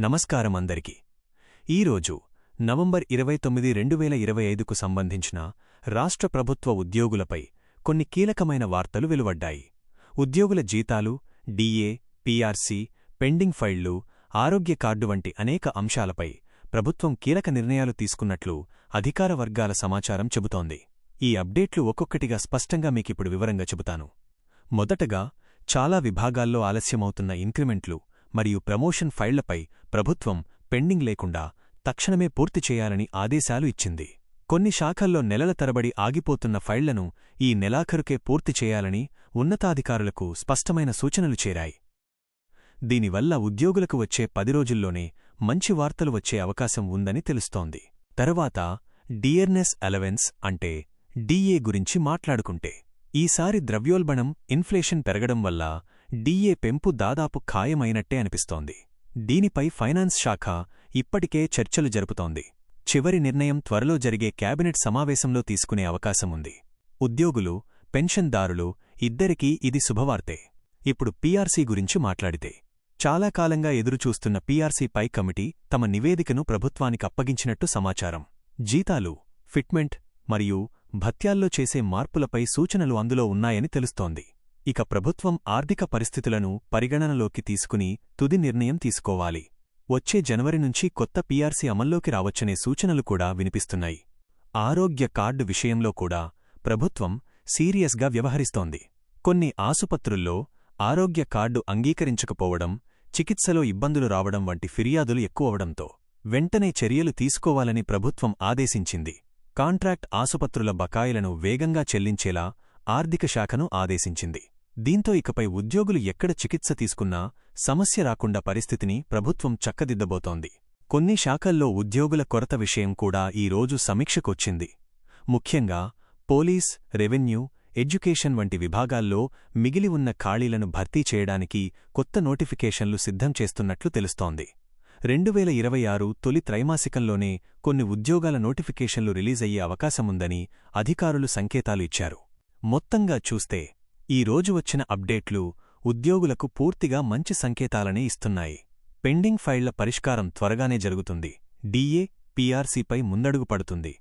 నమస్కారం అందరికీ. ఈరోజు నవంబర్ 29, 2025కు సంబంధించిన రాష్ట్ర ప్రభుత్వ ఉద్యోగులపై కొన్ని కీలకమైన వార్తలు వెలువడ్డాయి. ఉద్యోగుల జీతాలు, డిఏ, పీఆర్సీ, పెండింగ్ ఫైళ్లు, ఆరోగ్య కార్డు వంటి అనేక అంశాలపై ప్రభుత్వం కీలక నిర్ణయాలు తీసుకున్నట్లు అధికార వర్గాల సమాచారం చెబుతోంది. ఈ అప్డేట్లు ఒక్కొక్కటిగా స్పష్టంగా మీకిప్పుడు వివరంగా చెబుతాను. మొదటగా, చాలా విభాగాల్లో ఆలస్యమవుతున్న ఇంక్రిమెంట్లు మరియు ప్రమోషన్ ఫైళ్లపై ప్రభుత్వం పెండింగ్ లేకుండా తక్షణమే పూర్తి చేయాలని ఆదేశాలు ఇచ్చింది. కొన్ని శాఖల్లో నెలల తరబడి ఆగిపోతున్న ఫైళ్లను ఈ నెలాఖరుకే పూర్తి చేయాలని ఉన్నతాధికారులకు స్పష్టమైన సూచనలు చేరాయి. దీనివల్ల ఉద్యోగులకు వచ్చే 10 రోజుల్లోనే మంచి వార్తలు వచ్చే అవకాశం ఉందని తెలుస్తోంది. తరువాత, డియర్నెస్ అలవెన్స్ అంటే డిఏ గురించి మాట్లాడుకుంటే, ఈసారి ద్రవ్యోల్బణం, ఇన్ఫ్లేషన్ పెరగడం వల్ల డిఏ పెంపు దాదాపు ఖాయమైనట్టే అనిపిస్తోంది. దీనిపై ఫైనాన్స్ శాఖ ఇప్పటికే చర్చలు జరుపుతోంది. చివరి నిర్ణయం త్వరలో జరిగే కేబినెట్ సమావేశంలో తీసుకునే అవకాశముంది. ఉద్యోగులు, పెన్షన్దారులు ఇద్దరికీ ఇది శుభవార్తే. ఇప్పుడు పీఆర్సీ గురించి మాట్లాడితే, చాలా కాలంగా ఎదురుచూస్తున్న పీఆర్సీ పై కమిటీ తమ నివేదికను ప్రభుత్వానికి అప్పగించినట్టు సమాచారం. జీతాలు, ఫిట్మెంట్ మరియు భత్యాల్లో చేసే మార్పులపై సూచనలు అందులో ఉన్నాయని తెలుస్తోంది. ఇక ప్రభుత్వం ఆర్థిక పరిస్థితులను పరిగణనలోకి తీసుకుని తుది నిర్ణయం తీసుకోవాలి. వచ్చే జనవరి నుంచి కొత్త పీఆర్సీ అమల్లోకి రావచ్చనే సూచనలు కూడా వినిపిస్తున్నాయి. ఆరోగ్య కార్డు విషయంలో కూడా ప్రభుత్వం సీరియస్గా వ్యవహరిస్తోంది. కొన్ని ఆసుపత్రుల్లో ఆరోగ్య కార్డు అంగీకరించకపోవడం, చికిత్సలో ఇబ్బందులు రావడం వంటి ఫిర్యాదులు ఎక్కువవడంతో వెంటనే చర్యలు తీసుకోవాలని ప్రభుత్వం ఆదేశించింది. కాంట్రాక్ట్ ఆసుపత్రుల బకాయిలను వేగంగా చెల్లించేలా ఆర్థిక శాఖను ఆదేశించింది. దీంతో ఇకపై ఉద్యోగులు ఎక్కడ చికిత్స తీసుకున్నా సమస్య రాకుండా పరిస్థితిని ప్రభుత్వం చక్కదిద్దబోతోంది. కొన్ని శాఖల్లో ఉద్యోగుల కొరత విషయం కూడా ఈ రోజు సమీక్షకొచ్చింది. ముఖ్యంగా పోలీస్, రెవెన్యూ, ఎడ్యుకేషన్ వంటి విభాగాల్లో మిగిలి ఉన్న ఖాళీలను భర్తీ చేయడానికి కొత్త నోటిఫికేషన్లు సిద్ధం చేస్తున్నట్లు తెలుస్తోంది. 2026 తొలి త్రైమాసికంలోనే కొన్ని ఉద్యోగాల నోటిఫికేషన్లు రిలీజయ్యే అవకాశముందని అధికారులు సంకేతాలు ఇచ్చారు. మొత్తంగా చూస్తే, ఈ రోజు వచ్చిన అప్డేట్లు ఉద్యోగులకు పూర్తిగా మంచి సంకేతాలనే ఇస్తున్నాయి. పెండింగ్ ఫైళ్ల పరిష్కారం త్వరగానే జరుగుతుంది. డిఏ, పీఆర్సీపై ముందడుగు పడుతుంది.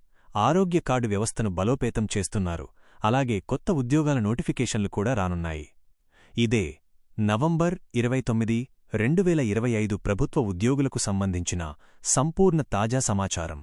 ఆరోగ్య కార్డు వ్యవస్థను బలోపేతం చేస్తున్నారు. అలాగే కొత్త ఉద్యోగాల నోటిఫికేషన్లు కూడా రానున్నాయి. ఇదే నవంబర్ 29, 2025 ప్రభుత్వ ఉద్యోగులకు సంబంధించిన సంపూర్ణ తాజా సమాచారం.